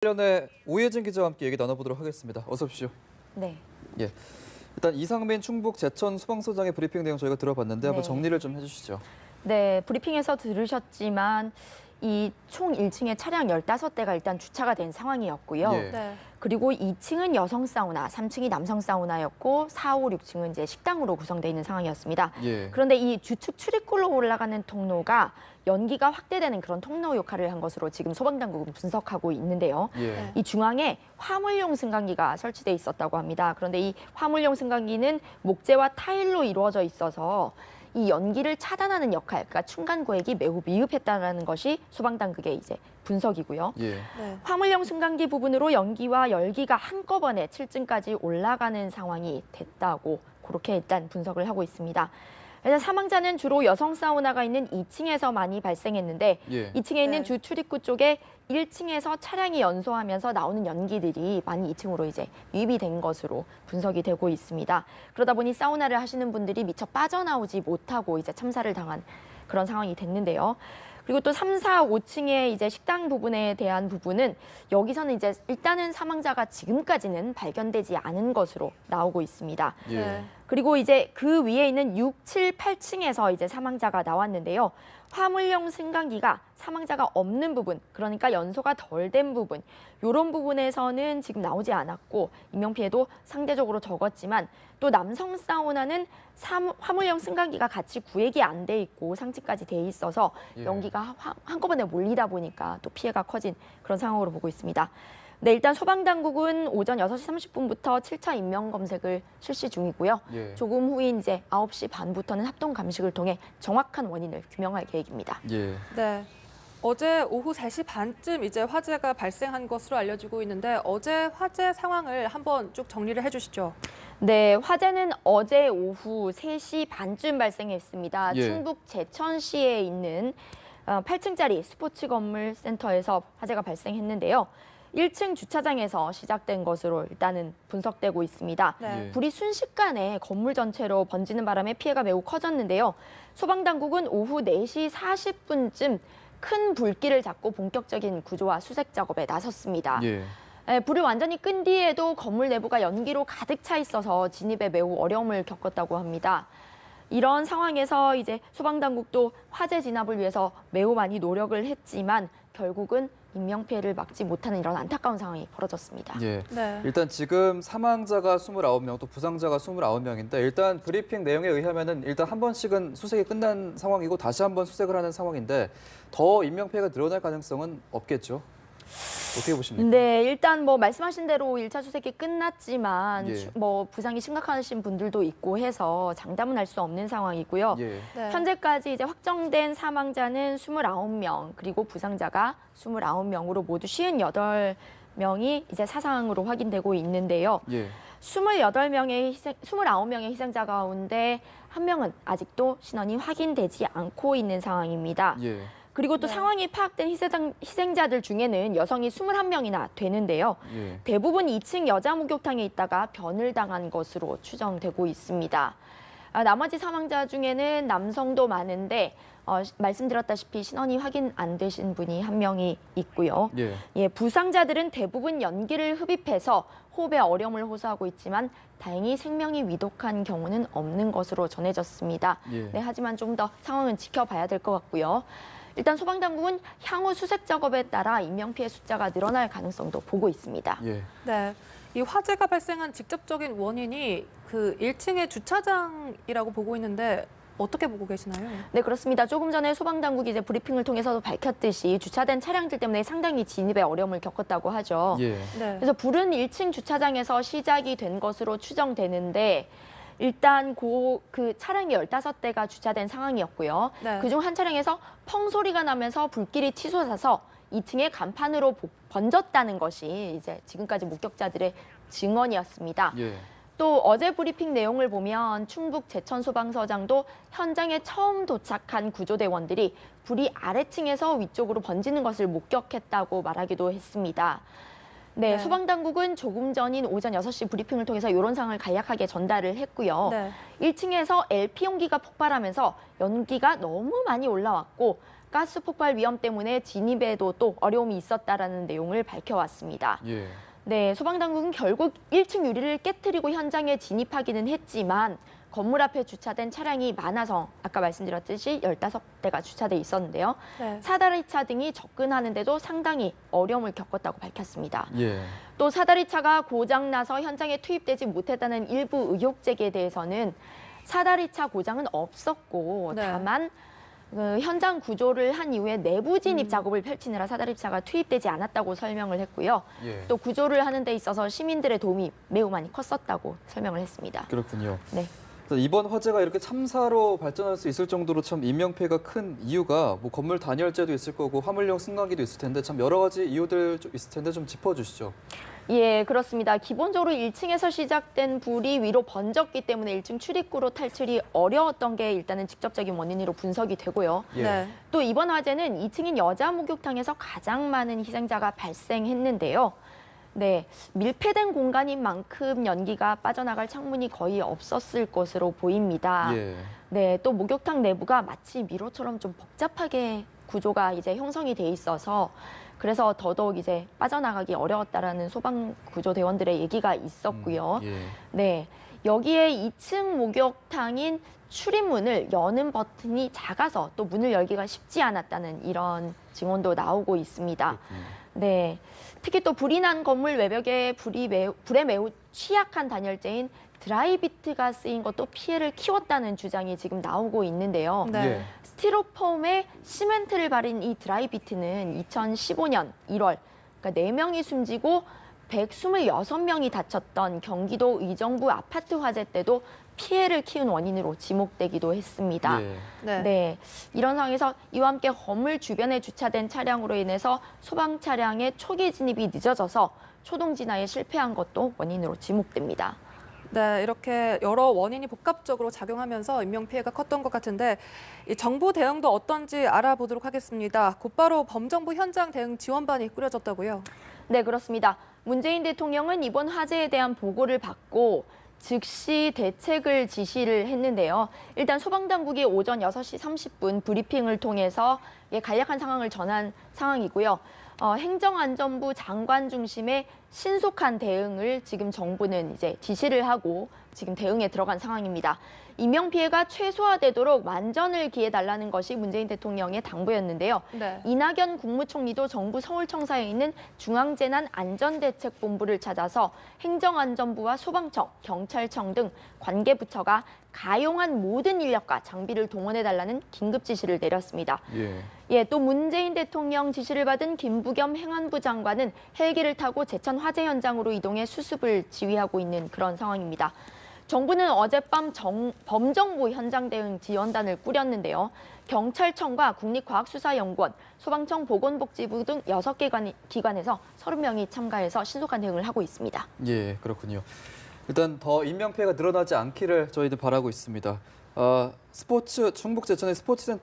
관련해 오예진 기자와 함께 얘기 나눠보도록 하겠습니다. 어서 오십시오. 네. 예. 일단 이상민 충북 제천 소방서장의 브리핑 내용 저희가 들어봤는데 한번 정리를 좀 해주시죠. 네, 브리핑에서 들으셨지만 이 총 1층에 차량 15대가 일단 주차가 된 상황이었고요. 예. 네. 그리고 2층은 여성 사우나, 3층이 남성 사우나였고 4, 5, 6층은 이제 식당으로 구성되어 있는 상황이었습니다. 예. 그런데 이 주축 출입구로 올라가는 통로가 연기가 확대되는 그런 통로 역할을 한 것으로 지금 소방당국은 분석하고 있는데요. 예. 이 중앙에 화물용 승강기가 설치돼 있었다고 합니다. 그런데 이 화물용 승강기는 목재와 타일로 이루어져 있어서 이 연기를 차단하는 역할, 그러니까 충간 고액이 매우 미흡했다는 것이 소방당국의 이제 분석이고요. 예. 네. 화물용 승강기 부분으로 연기와 열기가 한꺼번에 7층까지 올라가는 상황이 됐다고 그렇게 일단 분석을 하고 있습니다. 일단 사망자는 주로 여성 사우나가 있는 2층에서 많이 발생했는데 예. 2층에 있는 네. 주 출입구 쪽에 1층에서 차량이 연소하면서 나오는 연기들이 많이 2층으로 이제 유입이 된 것으로 분석이 되고 있습니다. 그러다 보니 사우나를 하시는 분들이 미처 빠져나오지 못하고 이제 참사를 당한 그런 상황이 됐는데요. 그리고 또 3, 4, 5층의 이제 식당 부분에 대한 부분은 여기서는 이제 일단은 사망자가 지금까지는 발견되지 않은 것으로 나오고 있습니다. 예. 네. 그리고 이제 그 위에 있는 6, 7, 8층에서 이제 사망자가 나왔는데요. 화물용 승강기가 사망자가 없는 부분, 그러니까 연소가 덜 된 부분, 이런 부분에서는 지금 나오지 않았고 인명피해도 상대적으로 적었지만 또 남성 사우나는 화물용 승강기가 같이 구획이 안 돼 있고 상층까지 돼 있어서 예. 연기가 한꺼번에 몰리다 보니까 또 피해가 커진 그런 상황으로 보고 있습니다. 네, 일단 소방당국은 오전 6시 30분부터 7차 인명검색을 실시 중이고요. 예. 조금 후인 이제 9시 반부터는 합동 감식을 통해 정확한 원인을 규명할 계획입니다. 예. 네. 어제 오후 3시 반쯤 이제 화재가 발생한 것으로 알려지고 있는데 어제 화재 상황을 한번 쭉 정리를 해주시죠. 네, 화재는 어제 오후 3시 반쯤 발생했습니다. 예. 충북 제천시에 있는 8층짜리 스포츠 건물 센터에서 화재가 발생했는데요. 1층 주차장에서 시작된 것으로 일단은 분석되고 있습니다. 네. 예. 불이 순식간에 건물 전체로 번지는 바람에 피해가 매우 커졌는데요. 소방당국은 오후 4시 40분쯤 큰 불길을 잡고 본격적인 구조와 수색 작업에 나섰습니다. 예. 불이 완전히 끈 뒤에도 건물 내부가 연기로 가득 차 있어서 진입에 매우 어려움을 겪었다고 합니다. 이런 상황에서 이제 소방당국도 화재 진압을 위해서 매우 많이 노력을 했지만 결국은 인명피해를 막지 못하는 이런 안타까운 상황이 벌어졌습니다. 예. 네. 일단 지금 사망자가 29명, 또 부상자가 29명인데 일단 브리핑 내용에 의하면은 일단 한 번씩은 수색이 끝난 상황이고 다시 한번 수색을 하는 상황인데 더 인명피해가 늘어날 가능성은 없겠죠? 어떻게 보십니까? 네, 일단 뭐 말씀하신 대로 1차 수색이 끝났지만 예. 뭐 부상이 심각하신 분들도 있고 해서 장담은 할 수 없는 상황이고요. 예. 네. 현재까지 이제 확정된 사망자는 29명, 그리고 부상자가 29명으로 모두 58명이 이제 사상으로 확인되고 있는데요. 예. 29명의 희생자 가운데 한 명은 아직도 신원이 확인되지 않고 있는 상황입니다. 예. 그리고 또 네. 상황이 파악된 희생자들 중에는 여성이 21명이나 되는데요. 예. 대부분 2층 여자 목욕탕에 있다가 변을 당한 것으로 추정되고 있습니다. 나머지 사망자 중에는 남성도 많은데 말씀드렸다시피 신원이 확인 안 되신 분이 한 명이 있고요. 예. 예, 부상자들은 대부분 연기를 흡입해서 호흡에 어려움을 호소하고 있지만 다행히 생명이 위독한 경우는 없는 것으로 전해졌습니다. 예. 네, 하지만 좀 더 상황은 지켜봐야 될 것 같고요. 일단 소방당국은 향후 수색 작업에 따라 인명피해 숫자가 늘어날 가능성도 보고 있습니다. 예. 네. 이 화재가 발생한 직접적인 원인이 그 1층의 주차장이라고 보고 있는데 어떻게 보고 계시나요? 네, 그렇습니다. 조금 전에 소방당국이 이제 브리핑을 통해서도 밝혔듯이 주차된 차량들 때문에 상당히 진입에 어려움을 겪었다고 하죠. 예. 네. 그래서 불은 1층 주차장에서 시작이 된 것으로 추정되는데 일단 그 차량이 15대가 주차된 상황이었고요. 네. 그중 한 차량에서 펑 소리가 나면서 불길이 치솟아서 2층의 간판으로 번졌다는 것이 이제 지금까지 목격자들의 증언이었습니다. 예. 또 어제 브리핑 내용을 보면 충북 제천소방서장도 현장에 처음 도착한 구조대원들이 불이 아래층에서 위쪽으로 번지는 것을 목격했다고 말하기도 했습니다. 네, 네. 소방당국은 조금 전인 오전 6시 브리핑을 통해서 이런 상황을 간략하게 전달을 했고요. 네. 1층에서 LP 용기가 폭발하면서 연기가 너무 많이 올라왔고 가스 폭발 위험 때문에 진입에도 또 어려움이 있었다라는 내용을 밝혀왔습니다. 예. 네, 소방당국은 결국 1층 유리를 깨트리고 현장에 진입하기는 했지만 건물 앞에 주차된 차량이 많아서 아까 말씀드렸듯이 15대가 주차돼 있었는데요. 네. 사다리차 등이 접근하는데도 상당히 어려움을 겪었다고 밝혔습니다. 예. 또 사다리차가 고장나서 현장에 투입되지 못했다는 일부 의혹 제기에 대해서는 사다리차 고장은 없었고 네. 다만 현장 구조를 한 이후에 내부 진입 작업을 펼치느라 사다리차가 투입되지 않았다고 설명을 했고요. 예. 또 구조를 하는 데 있어서 시민들의 도움이 매우 많이 컸었다고 설명을 했습니다. 그렇군요. 네. 이번 화재가 이렇게 참사로 발전할 수 있을 정도로 참 인명피해가 큰 이유가 뭐 건물 단열재도 있을 거고 화물용 승강기도 있을 텐데 참 여러 가지 이유들 좀 있을 텐데 좀 짚어주시죠. 예, 그렇습니다. 기본적으로 1층에서 시작된 불이 위로 번졌기 때문에 1층 출입구로 탈출이 어려웠던 게 일단은 직접적인 원인으로 분석이 되고요. 예. 네. 또 이번 화재는 2층인 여자 목욕탕에서 가장 많은 희생자가 발생했는데요. 네, 밀폐된 공간인 만큼 연기가 빠져나갈 창문이 거의 없었을 것으로 보입니다. 예. 네, 또 목욕탕 내부가 마치 미로처럼 좀 복잡하게 구조가 이제 형성이 돼 있어서 그래서 더더욱 이제 빠져나가기 어려웠다라는 소방 구조대원들의 얘기가 있었고요. 예. 네, 여기에 2층 목욕탕인 출입문을 여는 버튼이 작아서 또 문을 열기가 쉽지 않았다는 이런 증언도 나오고 있습니다. 그렇군요. 네, 특히 또 불이 난 건물 외벽에 불에 매우 취약한 단열재인 드라이비트가 쓰인 것도 피해를 키웠다는 주장이 지금 나오고 있는데요. 네. 예. 스티로폼에 시멘트를 바른 이 드라이비트는 2015년 1월, 그러니까 4명이 숨지고 126명이 다쳤던 경기도 의정부 아파트 화재 때도 피해를 키운 원인으로 지목되기도 했습니다. 예. 네. 네, 이런 상황에서 이와 함께 건물 주변에 주차된 차량으로 인해서 소방 차량의 초기 진입이 늦어져서 초동 진화에 실패한 것도 원인으로 지목됩니다. 네, 이렇게 여러 원인이 복합적으로 작용하면서 인명피해가 컸던 것 같은데 이 정부 대응도 어떤지 알아보도록 하겠습니다. 곧바로 범정부 현장 대응 지원반이 꾸려졌다고요? 네, 그렇습니다. 문재인 대통령은 이번 화재에 대한 보고를 받고 즉시 대책을 지시를 했는데요. 일단 소방당국이 오전 6시 30분 브리핑을 통해서 간략한 상황을 전한 상황이고요. 행정안전부 장관 중심의 신속한 대응을 지금 정부는 이제 지시를 하고 지금 대응에 들어간 상황입니다. 인명피해가 최소화되도록 만전을 기해달라는 것이 문재인 대통령의 당부였는데요. 네. 이낙연 국무총리도 정부 서울청사에 있는 중앙재난안전대책본부를 찾아서 행정안전부와 소방청, 경찰청 등 관계부처가 가용한 모든 인력과 장비를 동원해달라는 긴급 지시를 내렸습니다. 예. 예, 또 문재인 대통령 지시를 받은 김부겸 행안부 장관은 헬기를 타고 제천 화재 현장으로 이동해 수습을 지휘하고 있는 그런 상황입니다. 정부는 어젯밤 범정부 현장 대응 지원단을 꾸렸는데요. 경찰청과 국립과학수사연구원, 소방청, 보건복지부 등 6개 기관에서 30명이 참가해서 신속한 대응을 하고 있습니다. 예, 그렇군요. 일단 더 인명피해가 늘어나지 않기를 저희들 바라고 있습니다. 충북 제천의 스포츠센터